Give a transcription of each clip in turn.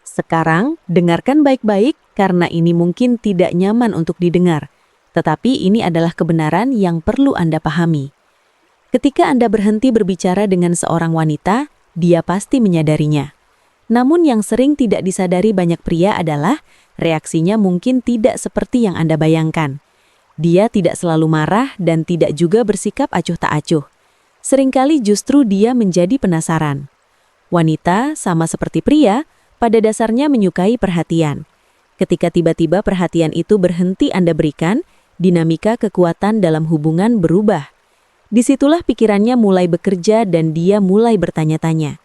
Sekarang, dengarkan baik-baik karena ini mungkin tidak nyaman untuk didengar. Tetapi ini adalah kebenaran yang perlu Anda pahami. Ketika Anda berhenti berbicara dengan seorang wanita, dia pasti menyadarinya. Namun yang sering tidak disadari banyak pria adalah reaksinya mungkin tidak seperti yang Anda bayangkan. Dia tidak selalu marah dan tidak juga bersikap acuh tak acuh. Seringkali justru dia menjadi penasaran. Wanita, sama seperti pria, pada dasarnya menyukai perhatian. Ketika tiba-tiba perhatian itu berhenti Anda berikan, dinamika kekuatan dalam hubungan berubah. Disitulah pikirannya mulai bekerja dan dia mulai bertanya-tanya.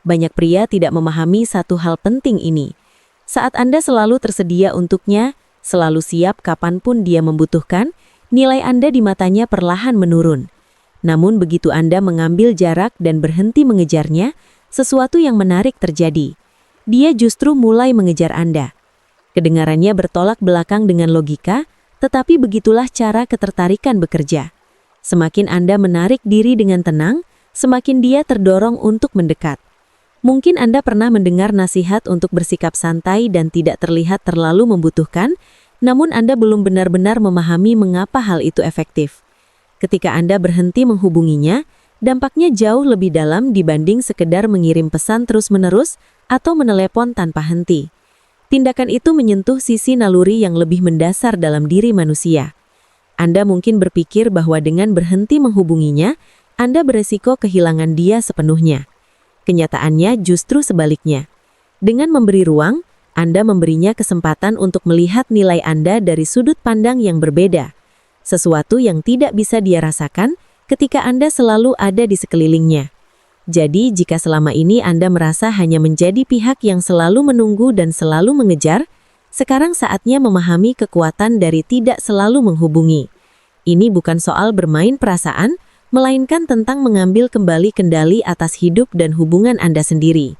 Banyak pria tidak memahami satu hal penting ini. Saat Anda selalu tersedia untuknya, selalu siap kapanpun dia membutuhkan, nilai Anda di matanya perlahan menurun. Namun begitu Anda mengambil jarak dan berhenti mengejarnya, sesuatu yang menarik terjadi. Dia justru mulai mengejar Anda. Kedengarannya bertolak belakang dengan logika, tetapi begitulah cara ketertarikan bekerja. Semakin Anda menarik diri dengan tenang, semakin dia terdorong untuk mendekat. Mungkin Anda pernah mendengar nasihat untuk bersikap santai dan tidak terlihat terlalu membutuhkan, namun Anda belum benar-benar memahami mengapa hal itu efektif. Ketika Anda berhenti menghubunginya, dampaknya jauh lebih dalam dibanding sekedar mengirim pesan terus-menerus atau menelepon tanpa henti. Tindakan itu menyentuh sisi naluri yang lebih mendasar dalam diri manusia. Anda mungkin berpikir bahwa dengan berhenti menghubunginya, Anda beresiko kehilangan dia sepenuhnya. Kenyataannya justru sebaliknya. Dengan memberi ruang, Anda memberinya kesempatan untuk melihat nilai Anda dari sudut pandang yang berbeda. Sesuatu yang tidak bisa dia rasakan ketika Anda selalu ada di sekelilingnya. Jadi, jika selama ini Anda merasa hanya menjadi pihak yang selalu menunggu dan selalu mengejar, sekarang saatnya memahami kekuatan dari tidak selalu menghubungi. Ini bukan soal bermain perasaan, melainkan tentang mengambil kembali kendali atas hidup dan hubungan Anda sendiri.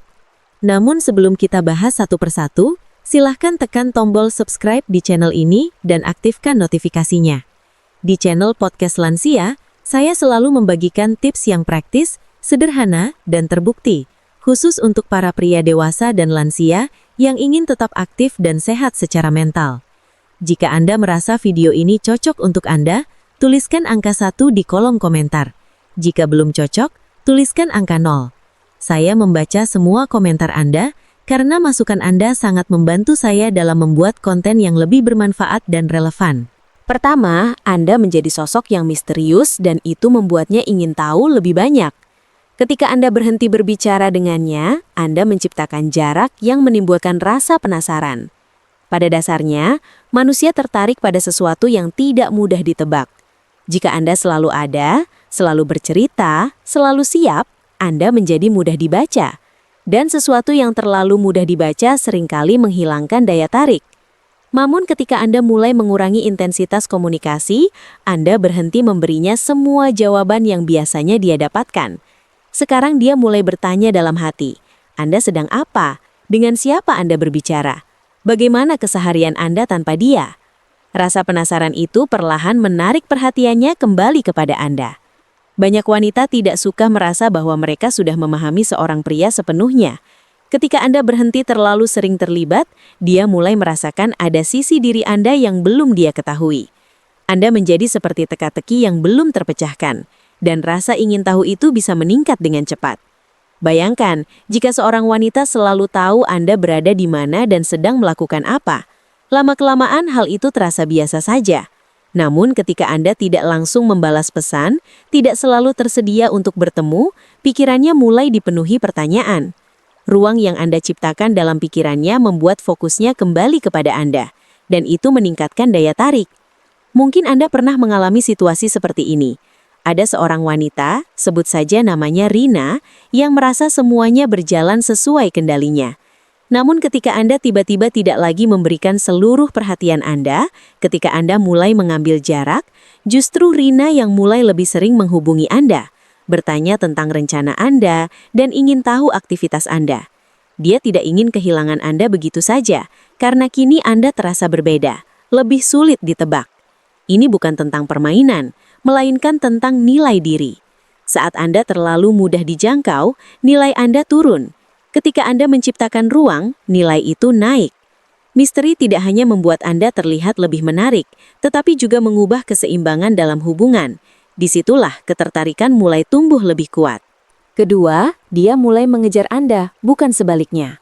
Namun sebelum kita bahas satu persatu, silahkan tekan tombol subscribe di channel ini dan aktifkan notifikasinya. Di channel Podcast Lansia, saya selalu membagikan tips yang praktis, sederhana, dan terbukti, khusus untuk para pria dewasa dan lansia yang ingin tetap aktif dan sehat secara mental. Jika Anda merasa video ini cocok untuk Anda, tuliskan angka 1 di kolom komentar. Jika belum cocok, tuliskan angka 0. Saya membaca semua komentar Anda, karena masukan Anda sangat membantu saya dalam membuat konten yang lebih bermanfaat dan relevan. Pertama, Anda menjadi sosok yang misterius dan itu membuatnya ingin tahu lebih banyak. Ketika Anda berhenti berbicara dengannya, Anda menciptakan jarak yang menimbulkan rasa penasaran. Pada dasarnya, manusia tertarik pada sesuatu yang tidak mudah ditebak. Jika Anda selalu ada, selalu bercerita, selalu siap, Anda menjadi mudah dibaca. Dan sesuatu yang terlalu mudah dibaca seringkali menghilangkan daya tarik. Namun ketika Anda mulai mengurangi intensitas komunikasi, Anda berhenti memberinya semua jawaban yang biasanya dia dapatkan. Sekarang dia mulai bertanya dalam hati, Anda sedang apa? Dengan siapa Anda berbicara? Bagaimana keseharian Anda tanpa dia? Rasa penasaran itu perlahan menarik perhatiannya kembali kepada Anda. Banyak wanita tidak suka merasa bahwa mereka sudah memahami seorang pria sepenuhnya. Ketika Anda berhenti terlalu sering terlibat, dia mulai merasakan ada sisi diri Anda yang belum dia ketahui. Anda menjadi seperti teka-teki yang belum terpecahkan. Dan rasa ingin tahu itu bisa meningkat dengan cepat. Bayangkan, jika seorang wanita selalu tahu Anda berada di mana dan sedang melakukan apa. Lama-kelamaan hal itu terasa biasa saja. Namun ketika Anda tidak langsung membalas pesan, tidak selalu tersedia untuk bertemu, pikirannya mulai dipenuhi pertanyaan. Ruang yang Anda ciptakan dalam pikirannya membuat fokusnya kembali kepada Anda, dan itu meningkatkan daya tarik. Mungkin Anda pernah mengalami situasi seperti ini. Ada seorang wanita, sebut saja namanya Rina, yang merasa semuanya berjalan sesuai kendalinya. Namun ketika Anda tiba-tiba tidak lagi memberikan seluruh perhatian Anda, ketika Anda mulai mengambil jarak, justru Rina yang mulai lebih sering menghubungi Anda, bertanya tentang rencana Anda, dan ingin tahu aktivitas Anda. Dia tidak ingin kehilangan Anda begitu saja, karena kini Anda terasa berbeda, lebih sulit ditebak. Ini bukan tentang permainan, melainkan tentang nilai diri. Saat Anda terlalu mudah dijangkau, nilai Anda turun. Ketika Anda menciptakan ruang, nilai itu naik. Misteri tidak hanya membuat Anda terlihat lebih menarik, tetapi juga mengubah keseimbangan dalam hubungan. Disitulah ketertarikan mulai tumbuh lebih kuat. Kedua, dia mulai mengejar Anda, bukan sebaliknya.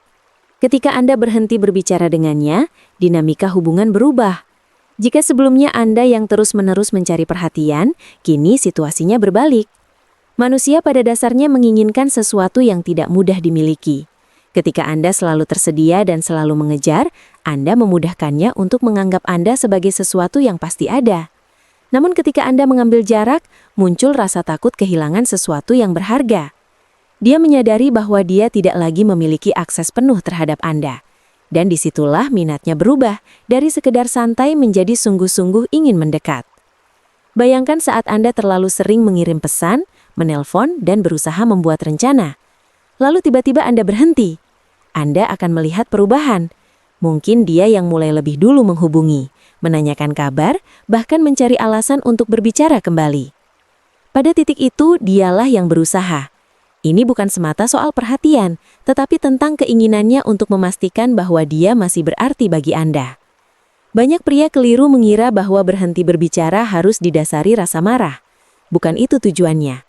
Ketika Anda berhenti berbicara dengannya, dinamika hubungan berubah. Jika sebelumnya Anda yang terus-menerus mencari perhatian, kini situasinya berbalik. Manusia pada dasarnya menginginkan sesuatu yang tidak mudah dimiliki. Ketika Anda selalu tersedia dan selalu mengejar, Anda memudahkannya untuk menganggap Anda sebagai sesuatu yang pasti ada. Namun ketika Anda mengambil jarak, muncul rasa takut kehilangan sesuatu yang berharga. Dia menyadari bahwa dia tidak lagi memiliki akses penuh terhadap Anda. Dan disitulah minatnya berubah dari sekedar santai menjadi sungguh-sungguh ingin mendekat. Bayangkan saat Anda terlalu sering mengirim pesan, menelpon, dan berusaha membuat rencana. Lalu tiba-tiba Anda berhenti. Anda akan melihat perubahan. Mungkin dia yang mulai lebih dulu menghubungi, menanyakan kabar, bahkan mencari alasan untuk berbicara kembali. Pada titik itu, dialah yang berusaha. Ini bukan semata soal perhatian, tetapi tentang keinginannya untuk memastikan bahwa dia masih berarti bagi Anda. Banyak pria keliru mengira bahwa berhenti berbicara harus didasari rasa marah. Bukan itu tujuannya.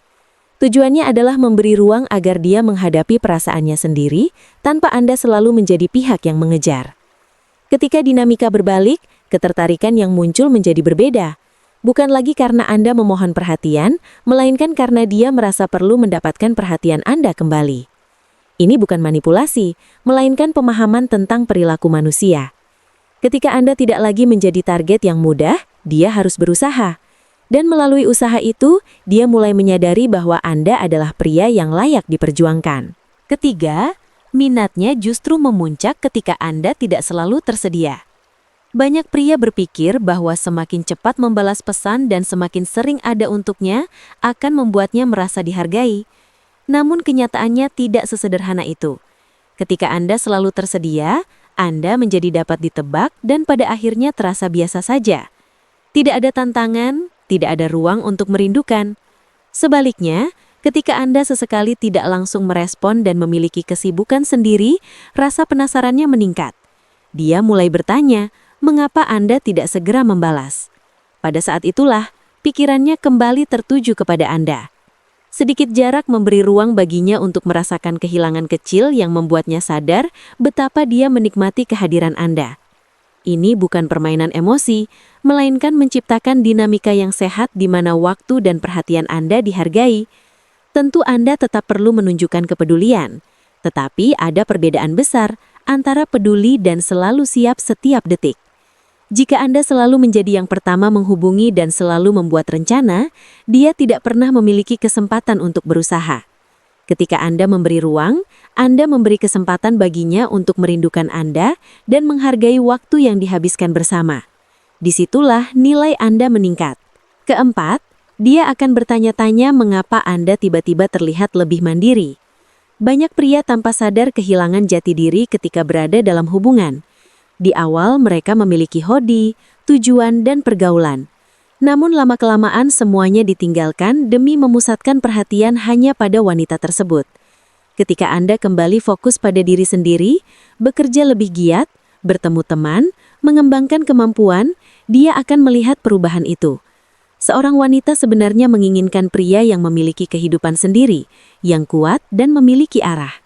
Tujuannya adalah memberi ruang agar dia menghadapi perasaannya sendiri tanpa Anda selalu menjadi pihak yang mengejar. Ketika dinamika berbalik, ketertarikan yang muncul menjadi berbeda. Bukan lagi karena Anda memohon perhatian, melainkan karena dia merasa perlu mendapatkan perhatian Anda kembali. Ini bukan manipulasi, melainkan pemahaman tentang perilaku manusia. Ketika Anda tidak lagi menjadi target yang mudah, dia harus berusaha. Dan melalui usaha itu, dia mulai menyadari bahwa Anda adalah pria yang layak diperjuangkan. Ketiga, minatnya justru memuncak ketika Anda tidak selalu tersedia. Banyak pria berpikir bahwa semakin cepat membalas pesan dan semakin sering ada untuknya akan membuatnya merasa dihargai. Namun kenyataannya tidak sesederhana itu. Ketika Anda selalu tersedia, Anda menjadi dapat ditebak dan pada akhirnya terasa biasa saja. Tidak ada tantangan, tidak ada ruang untuk merindukan. Sebaliknya, ketika Anda sesekali tidak langsung merespon dan memiliki kesibukan sendiri, rasa penasarannya meningkat. Dia mulai bertanya, mengapa Anda tidak segera membalas? Pada saat itulah, pikirannya kembali tertuju kepada Anda. Sedikit jarak memberi ruang baginya untuk merasakan kehilangan kecil yang membuatnya sadar betapa dia menikmati kehadiran Anda. Ini bukan permainan emosi, melainkan menciptakan dinamika yang sehat di mana waktu dan perhatian Anda dihargai. Tentu Anda tetap perlu menunjukkan kepedulian, tetapi ada perbedaan besar antara peduli dan selalu siap setiap detik. Jika Anda selalu menjadi yang pertama menghubungi dan selalu membuat rencana, dia tidak pernah memiliki kesempatan untuk berusaha. Ketika Anda memberi ruang, Anda memberi kesempatan baginya untuk merindukan Anda dan menghargai waktu yang dihabiskan bersama. Disitulah nilai Anda meningkat. Keempat, dia akan bertanya-tanya mengapa Anda tiba-tiba terlihat lebih mandiri. Banyak pria tanpa sadar kehilangan jati diri ketika berada dalam hubungan. Di awal mereka memiliki hobi, tujuan, dan pergaulan. Namun lama-kelamaan semuanya ditinggalkan demi memusatkan perhatian hanya pada wanita tersebut. Ketika Anda kembali fokus pada diri sendiri, bekerja lebih giat, bertemu teman, mengembangkan kemampuan, dia akan melihat perubahan itu. Seorang wanita sebenarnya menginginkan pria yang memiliki kehidupan sendiri, yang kuat dan memiliki arah.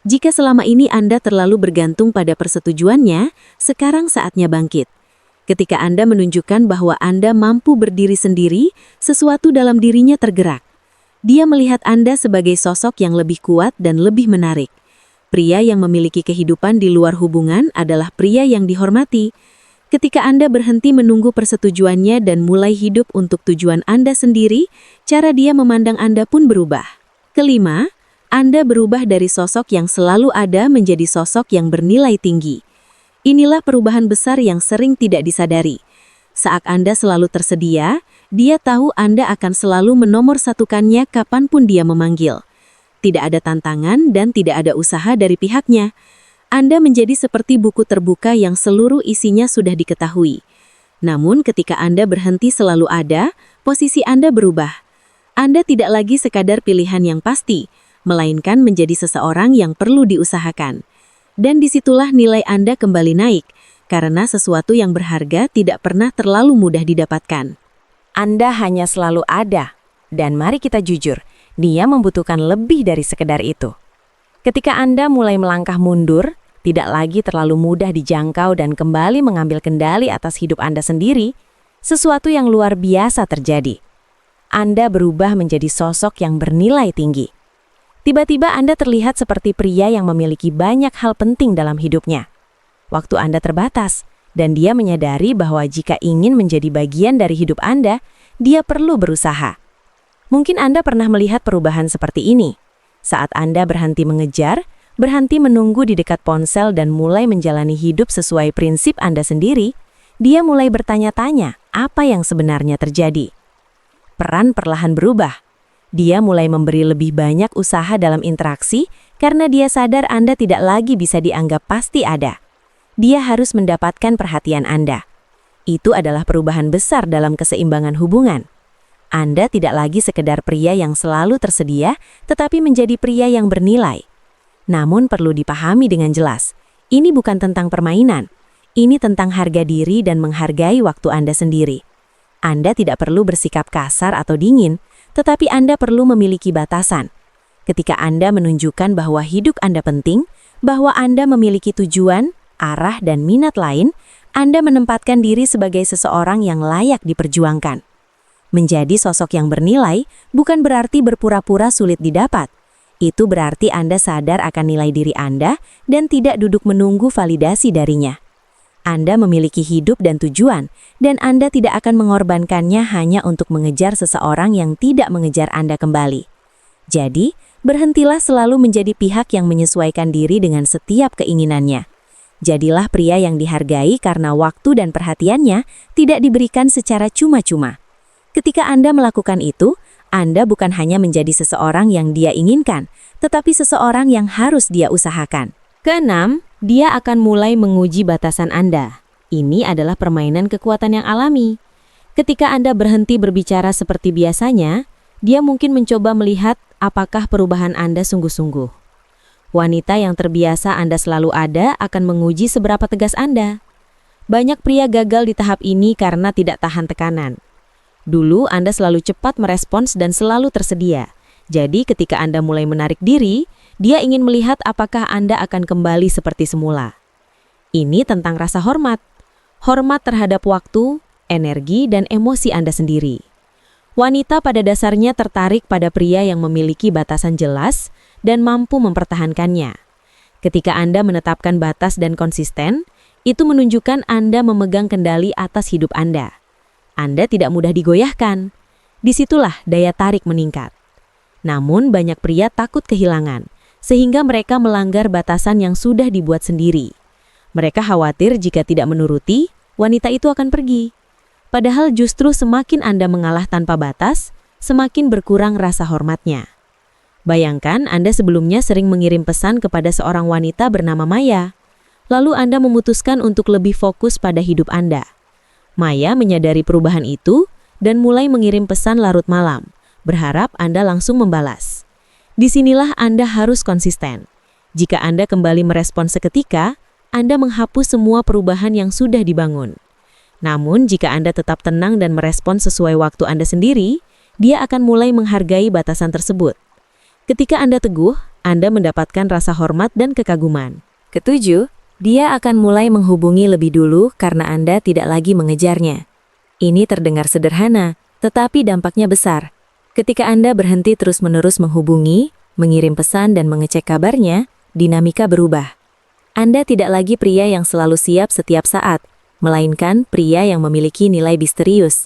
Jika selama ini Anda terlalu bergantung pada persetujuannya, sekarang saatnya bangkit. Ketika Anda menunjukkan bahwa Anda mampu berdiri sendiri, sesuatu dalam dirinya tergerak. Dia melihat Anda sebagai sosok yang lebih kuat dan lebih menarik. Pria yang memiliki kehidupan di luar hubungan adalah pria yang dihormati. Ketika Anda berhenti menunggu persetujuannya dan mulai hidup untuk tujuan Anda sendiri, cara dia memandang Anda pun berubah. Kelima, Anda berubah dari sosok yang selalu ada menjadi sosok yang bernilai tinggi. Inilah perubahan besar yang sering tidak disadari. Saat Anda selalu tersedia, dia tahu Anda akan selalu menomorsatukannya kapanpun dia memanggil. Tidak ada tantangan dan tidak ada usaha dari pihaknya. Anda menjadi seperti buku terbuka yang seluruh isinya sudah diketahui. Namun ketika Anda berhenti selalu ada, posisi Anda berubah. Anda tidak lagi sekadar pilihan yang pasti, melainkan menjadi seseorang yang perlu diusahakan. Dan disitulah nilai Anda kembali naik, karena sesuatu yang berharga tidak pernah terlalu mudah didapatkan. Anda hanya selalu ada, dan mari kita jujur, dia membutuhkan lebih dari sekedar itu. Ketika Anda mulai melangkah mundur, tidak lagi terlalu mudah dijangkau dan kembali mengambil kendali atas hidup Anda sendiri, sesuatu yang luar biasa terjadi. Anda berubah menjadi sosok yang bernilai tinggi. Tiba-tiba Anda terlihat seperti pria yang memiliki banyak hal penting dalam hidupnya. Waktu Anda terbatas, dan dia menyadari bahwa jika ingin menjadi bagian dari hidup Anda, dia perlu berusaha. Mungkin Anda pernah melihat perubahan seperti ini. Saat Anda berhenti mengejar, berhenti menunggu di dekat ponsel dan mulai menjalani hidup sesuai prinsip Anda sendiri, dia mulai bertanya-tanya apa yang sebenarnya terjadi. Peran perlahan berubah. Dia mulai memberi lebih banyak usaha dalam interaksi karena dia sadar Anda tidak lagi bisa dianggap pasti ada. Dia harus mendapatkan perhatian Anda. Itu adalah perubahan besar dalam keseimbangan hubungan. Anda tidak lagi sekedar pria yang selalu tersedia, tetapi menjadi pria yang bernilai. Namun perlu dipahami dengan jelas, ini bukan tentang permainan. Ini tentang harga diri dan menghargai waktu Anda sendiri. Anda tidak perlu bersikap kasar atau dingin, tetapi Anda perlu memiliki batasan. Ketika Anda menunjukkan bahwa hidup Anda penting, bahwa Anda memiliki tujuan, arah, dan minat lain, Anda menempatkan diri sebagai seseorang yang layak diperjuangkan. Menjadi sosok yang bernilai bukan berarti berpura-pura sulit didapat. Itu berarti Anda sadar akan nilai diri Anda dan tidak duduk menunggu validasi darinya. Anda memiliki hidup dan tujuan, dan Anda tidak akan mengorbankannya hanya untuk mengejar seseorang yang tidak mengejar Anda kembali. Jadi, berhentilah selalu menjadi pihak yang menyesuaikan diri dengan setiap keinginannya. Jadilah pria yang dihargai karena waktu dan perhatiannya tidak diberikan secara cuma-cuma. Ketika Anda melakukan itu, Anda bukan hanya menjadi seseorang yang dia inginkan, tetapi seseorang yang harus dia usahakan. Keenam, dia akan mulai menguji batasan Anda. Ini adalah permainan kekuatan yang alami. Ketika Anda berhenti berbicara seperti biasanya, dia mungkin mencoba melihat apakah perubahan Anda sungguh-sungguh. Wanita yang terbiasa Anda selalu ada akan menguji seberapa tegas Anda. Banyak pria gagal di tahap ini karena tidak tahan tekanan. Dulu Anda selalu cepat merespons dan selalu tersedia. Jadi ketika Anda mulai menarik diri, dia ingin melihat apakah Anda akan kembali seperti semula. Ini tentang rasa hormat. Hormat terhadap waktu, energi, dan emosi Anda sendiri. Wanita pada dasarnya tertarik pada pria yang memiliki batasan jelas dan mampu mempertahankannya. Ketika Anda menetapkan batas dan konsisten, itu menunjukkan Anda memegang kendali atas hidup Anda. Anda tidak mudah digoyahkan. Disitulah daya tarik meningkat. Namun banyak pria takut kehilangan, sehingga mereka melanggar batasan yang sudah dibuat sendiri. Mereka khawatir jika tidak menuruti, wanita itu akan pergi. Padahal justru semakin Anda mengalah tanpa batas, semakin berkurang rasa hormatnya. Bayangkan Anda sebelumnya sering mengirim pesan kepada seorang wanita bernama Maya. Lalu Anda memutuskan untuk lebih fokus pada hidup Anda. Maya menyadari perubahan itu dan mulai mengirim pesan larut malam, berharap Anda langsung membalas. Disinilah Anda harus konsisten. Jika Anda kembali merespon seketika, Anda menghapus semua perubahan yang sudah dibangun. Namun, jika Anda tetap tenang dan merespon sesuai waktu Anda sendiri, dia akan mulai menghargai batasan tersebut. Ketika Anda teguh, Anda mendapatkan rasa hormat dan kekaguman. Ketujuh, dia akan mulai menghubungi lebih dulu karena Anda tidak lagi mengejarnya. Ini terdengar sederhana, tetapi dampaknya besar. Ketika Anda berhenti terus-menerus menghubungi, mengirim pesan dan mengecek kabarnya, dinamika berubah. Anda tidak lagi pria yang selalu siap setiap saat, melainkan pria yang memiliki nilai misterius.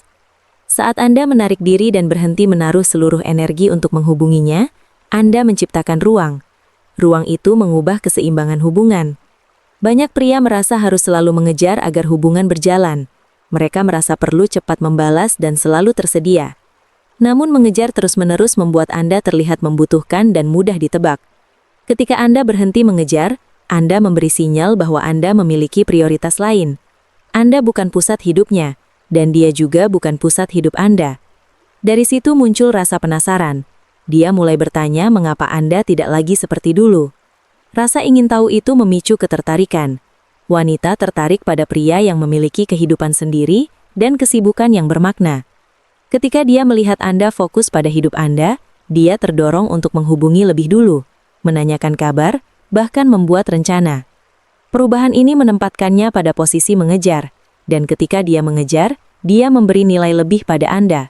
Saat Anda menarik diri dan berhenti menaruh seluruh energi untuk menghubunginya, Anda menciptakan ruang. Ruang itu mengubah keseimbangan hubungan. Banyak pria merasa harus selalu mengejar agar hubungan berjalan. Mereka merasa perlu cepat membalas dan selalu tersedia. Namun mengejar terus-menerus membuat Anda terlihat membutuhkan dan mudah ditebak. Ketika Anda berhenti mengejar, Anda memberi sinyal bahwa Anda memiliki prioritas lain. Anda bukan pusat hidupnya, dan dia juga bukan pusat hidup Anda. Dari situ muncul rasa penasaran. Dia mulai bertanya mengapa Anda tidak lagi seperti dulu. Rasa ingin tahu itu memicu ketertarikan. Wanita tertarik pada pria yang memiliki kehidupan sendiri dan kesibukan yang bermakna. Ketika dia melihat Anda fokus pada hidup Anda, dia terdorong untuk menghubungi lebih dulu, menanyakan kabar, bahkan membuat rencana. Perubahan ini menempatkannya pada posisi mengejar, dan ketika dia mengejar, dia memberi nilai lebih pada Anda.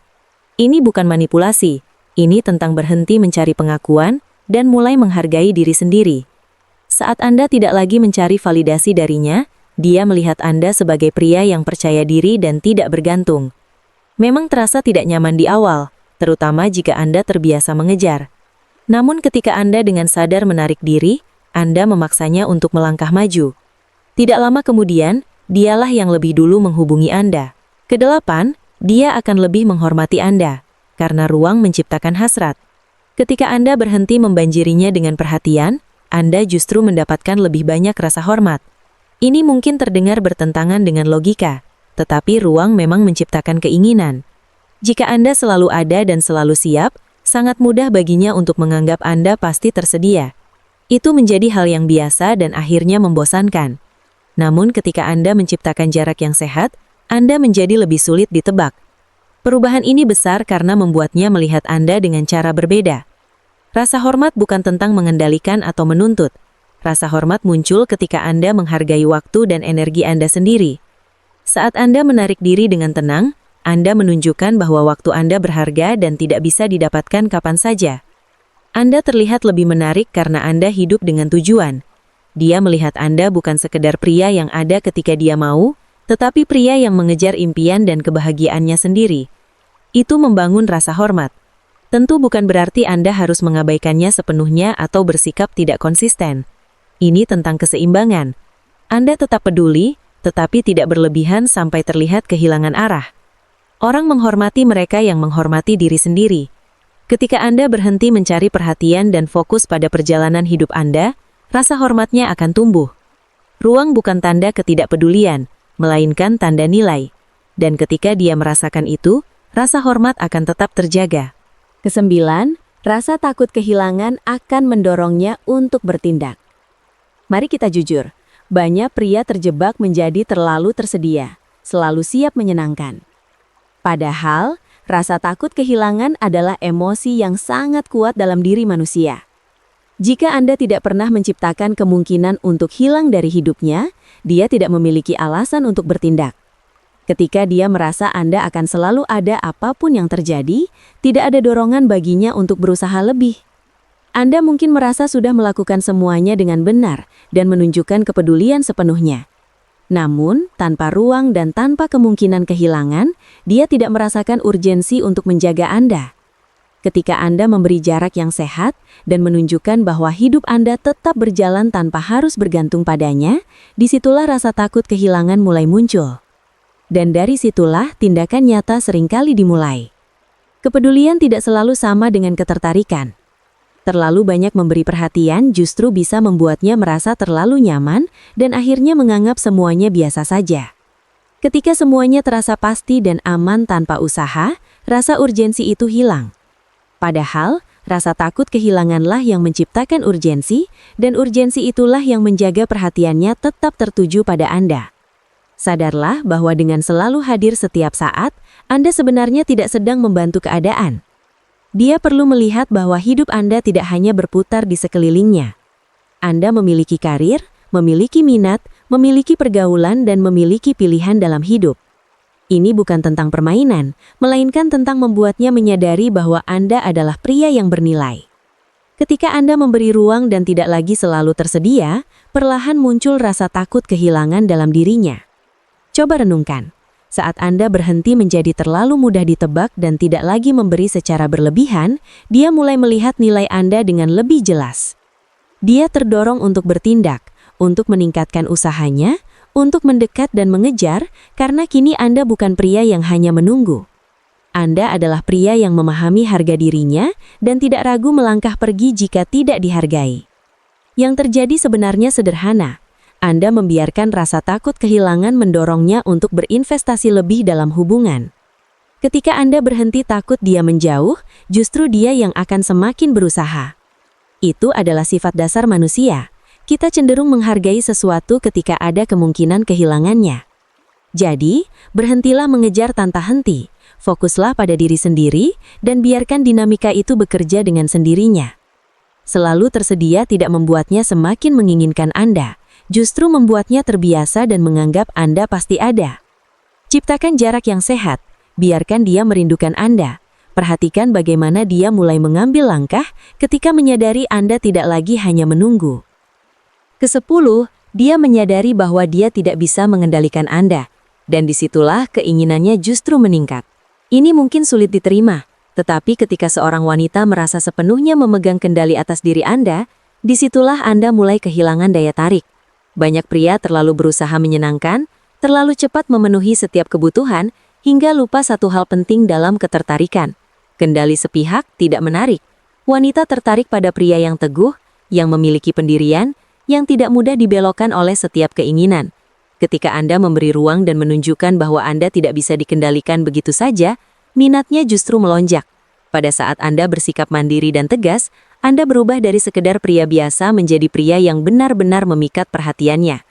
Ini bukan manipulasi, ini tentang berhenti mencari pengakuan dan mulai menghargai diri sendiri. Saat Anda tidak lagi mencari validasi darinya, dia melihat Anda sebagai pria yang percaya diri dan tidak bergantung. Memang terasa tidak nyaman di awal, terutama jika Anda terbiasa mengejar. Namun ketika Anda dengan sadar menarik diri, Anda memaksanya untuk melangkah maju. Tidak lama kemudian, dialah yang lebih dulu menghubungi Anda. Kedelapan, dia akan lebih menghormati Anda, karena ruang menciptakan hasrat. Ketika Anda berhenti membanjirinya dengan perhatian, Anda justru mendapatkan lebih banyak rasa hormat. Ini mungkin terdengar bertentangan dengan logika, tetapi ruang memang menciptakan keinginan. Jika Anda selalu ada dan selalu siap, sangat mudah baginya untuk menganggap Anda pasti tersedia. Itu menjadi hal yang biasa dan akhirnya membosankan. Namun ketika Anda menciptakan jarak yang sehat, Anda menjadi lebih sulit ditebak. Perubahan ini besar karena membuatnya melihat Anda dengan cara berbeda. Rasa hormat bukan tentang mengendalikan atau menuntut. Rasa hormat muncul ketika Anda menghargai waktu dan energi Anda sendiri. Saat Anda menarik diri dengan tenang, Anda menunjukkan bahwa waktu Anda berharga dan tidak bisa didapatkan kapan saja. Anda terlihat lebih menarik karena Anda hidup dengan tujuan. Dia melihat Anda bukan sekedar pria yang ada ketika dia mau, tetapi pria yang mengejar impian dan kebahagiaannya sendiri. Itu membangun rasa hormat. Tentu bukan berarti Anda harus mengabaikannya sepenuhnya atau bersikap tidak konsisten. Ini tentang keseimbangan. Anda tetap peduli, tetapi tidak berlebihan sampai terlihat kehilangan arah. Orang menghormati mereka yang menghormati diri sendiri. Ketika Anda berhenti mencari perhatian dan fokus pada perjalanan hidup Anda, rasa hormatnya akan tumbuh. Ruang bukan tanda ketidakpedulian, melainkan tanda nilai. Dan ketika dia merasakan itu, rasa hormat akan tetap terjaga. Kesembilan, rasa takut kehilangan akan mendorongnya untuk bertindak. Mari kita jujur, banyak pria terjebak menjadi terlalu tersedia, selalu siap menyenangkan. Padahal, rasa takut kehilangan adalah emosi yang sangat kuat dalam diri manusia. Jika Anda tidak pernah menciptakan kemungkinan untuk hilang dari hidupnya, dia tidak memiliki alasan untuk bertindak. Ketika dia merasa Anda akan selalu ada apapun yang terjadi, tidak ada dorongan baginya untuk berusaha lebih. Anda mungkin merasa sudah melakukan semuanya dengan benar dan menunjukkan kepedulian sepenuhnya. Namun, tanpa ruang dan tanpa kemungkinan kehilangan, dia tidak merasakan urgensi untuk menjaga Anda. Ketika Anda memberi jarak yang sehat dan menunjukkan bahwa hidup Anda tetap berjalan tanpa harus bergantung padanya, disitulah rasa takut kehilangan mulai muncul. Dan dari situlah tindakan nyata seringkali dimulai. Kepedulian tidak selalu sama dengan ketertarikan. Terlalu banyak memberi perhatian justru bisa membuatnya merasa terlalu nyaman dan akhirnya menganggap semuanya biasa saja. Ketika semuanya terasa pasti dan aman tanpa usaha, rasa urgensi itu hilang. Padahal, rasa takut kehilanganlah yang menciptakan urgensi, dan urgensi itulah yang menjaga perhatiannya tetap tertuju pada Anda. Sadarlah bahwa dengan selalu hadir setiap saat, Anda sebenarnya tidak sedang membantu keadaan. Dia perlu melihat bahwa hidup Anda tidak hanya berputar di sekelilingnya. Anda memiliki karir, memiliki minat, memiliki pergaulan, dan memiliki pilihan dalam hidup. Ini bukan tentang permainan, melainkan tentang membuatnya menyadari bahwa Anda adalah pria yang bernilai. Ketika Anda memberi ruang dan tidak lagi selalu tersedia, perlahan muncul rasa takut kehilangan dalam dirinya. Coba renungkan, saat Anda berhenti menjadi terlalu mudah ditebak dan tidak lagi memberi secara berlebihan, dia mulai melihat nilai Anda dengan lebih jelas. Dia terdorong untuk bertindak, untuk meningkatkan usahanya, untuk mendekat dan mengejar, karena kini Anda bukan pria yang hanya menunggu. Anda adalah pria yang memahami harga dirinya dan tidak ragu melangkah pergi jika tidak dihargai. Yang terjadi sebenarnya sederhana. Anda membiarkan rasa takut kehilangan mendorongnya untuk berinvestasi lebih dalam hubungan. Ketika Anda berhenti takut dia menjauh, justru dia yang akan semakin berusaha. Itu adalah sifat dasar manusia. Kita cenderung menghargai sesuatu ketika ada kemungkinan kehilangannya. Jadi, berhentilah mengejar tanpa henti, fokuslah pada diri sendiri, dan biarkan dinamika itu bekerja dengan sendirinya. Selalu tersedia tidak membuatnya semakin menginginkan Anda, justru membuatnya terbiasa dan menganggap Anda pasti ada. Ciptakan jarak yang sehat, biarkan dia merindukan Anda. Perhatikan bagaimana dia mulai mengambil langkah ketika menyadari Anda tidak lagi hanya menunggu. Ke-10, dia menyadari bahwa dia tidak bisa mengendalikan Anda, dan disitulah keinginannya justru meningkat. Ini mungkin sulit diterima, tetapi ketika seorang wanita merasa sepenuhnya memegang kendali atas diri Anda, disitulah Anda mulai kehilangan daya tarik. Banyak pria terlalu berusaha menyenangkan, terlalu cepat memenuhi setiap kebutuhan, hingga lupa satu hal penting dalam ketertarikan. Kendali sepihak tidak menarik. Wanita tertarik pada pria yang teguh, yang memiliki pendirian, yang tidak mudah dibelokkan oleh setiap keinginan. Ketika Anda memberi ruang dan menunjukkan bahwa Anda tidak bisa dikendalikan begitu saja, minatnya justru melonjak. Pada saat Anda bersikap mandiri dan tegas, Anda berubah dari sekedar pria biasa menjadi pria yang benar-benar memikat perhatiannya.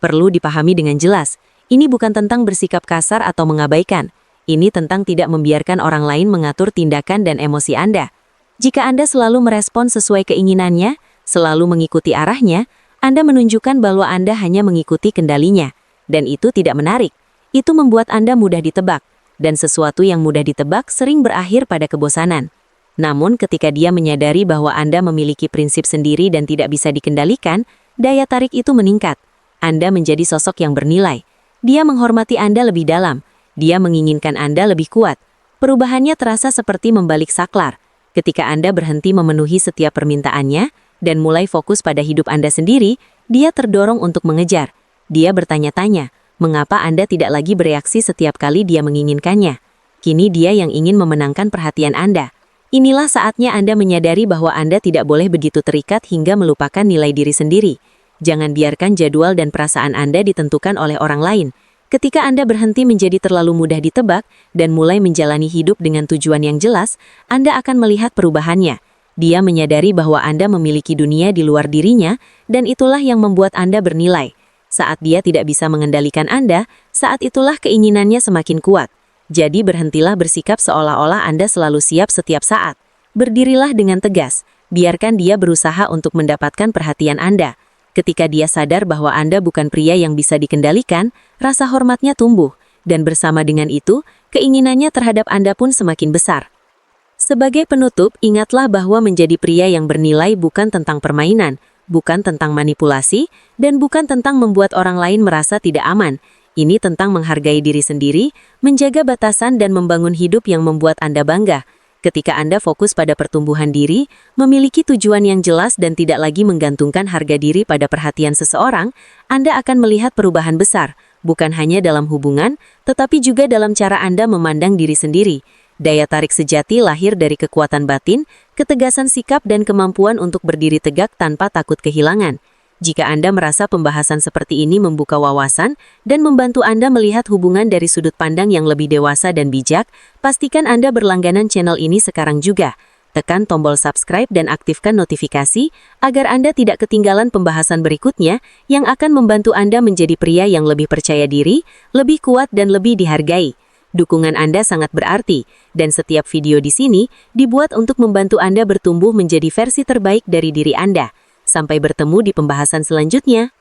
Perlu dipahami dengan jelas, ini bukan tentang bersikap kasar atau mengabaikan. Ini tentang tidak membiarkan orang lain mengatur tindakan dan emosi Anda. Jika Anda selalu merespon sesuai keinginannya, selalu mengikuti arahnya, Anda menunjukkan bahwa Anda hanya mengikuti kendalinya. Dan itu tidak menarik. Itu membuat Anda mudah ditebak. Dan sesuatu yang mudah ditebak sering berakhir pada kebosanan. Namun ketika dia menyadari bahwa Anda memiliki prinsip sendiri dan tidak bisa dikendalikan, daya tarik itu meningkat. Anda menjadi sosok yang bernilai. Dia menghormati Anda lebih dalam. Dia menginginkan Anda lebih kuat. Perubahannya terasa seperti membalik saklar. Ketika Anda berhenti memenuhi setiap permintaannya, dan mulai fokus pada hidup Anda sendiri, dia terdorong untuk mengejar. Dia bertanya-tanya, mengapa Anda tidak lagi bereaksi setiap kali dia menginginkannya? Kini dia yang ingin memenangkan perhatian Anda. Inilah saatnya Anda menyadari bahwa Anda tidak boleh begitu terikat hingga melupakan nilai diri sendiri. Jangan biarkan jadwal dan perasaan Anda ditentukan oleh orang lain. Ketika Anda berhenti menjadi terlalu mudah ditebak dan mulai menjalani hidup dengan tujuan yang jelas, Anda akan melihat perubahannya. Dia menyadari bahwa Anda memiliki dunia di luar dirinya, dan itulah yang membuat Anda bernilai. Saat dia tidak bisa mengendalikan Anda, saat itulah keinginannya semakin kuat. Jadi berhentilah bersikap seolah-olah Anda selalu siap setiap saat. Berdirilah dengan tegas, biarkan dia berusaha untuk mendapatkan perhatian Anda. Ketika dia sadar bahwa Anda bukan pria yang bisa dikendalikan, rasa hormatnya tumbuh, dan bersama dengan itu, keinginannya terhadap Anda pun semakin besar. Sebagai penutup, ingatlah bahwa menjadi pria yang bernilai bukan tentang permainan, bukan tentang manipulasi, dan bukan tentang membuat orang lain merasa tidak aman. Ini tentang menghargai diri sendiri, menjaga batasan dan membangun hidup yang membuat Anda bangga. Ketika Anda fokus pada pertumbuhan diri, memiliki tujuan yang jelas dan tidak lagi menggantungkan harga diri pada perhatian seseorang, Anda akan melihat perubahan besar, bukan hanya dalam hubungan, tetapi juga dalam cara Anda memandang diri sendiri. Daya tarik sejati lahir dari kekuatan batin, ketegasan sikap dan kemampuan untuk berdiri tegak tanpa takut kehilangan. Jika Anda merasa pembahasan seperti ini membuka wawasan dan membantu Anda melihat hubungan dari sudut pandang yang lebih dewasa dan bijak, pastikan Anda berlangganan channel ini sekarang juga. Tekan tombol subscribe dan aktifkan notifikasi agar Anda tidak ketinggalan pembahasan berikutnya yang akan membantu Anda menjadi pria yang lebih percaya diri, lebih kuat dan lebih dihargai. Dukungan Anda sangat berarti, dan setiap video di sini dibuat untuk membantu Anda bertumbuh menjadi versi terbaik dari diri Anda. Sampai bertemu di pembahasan selanjutnya.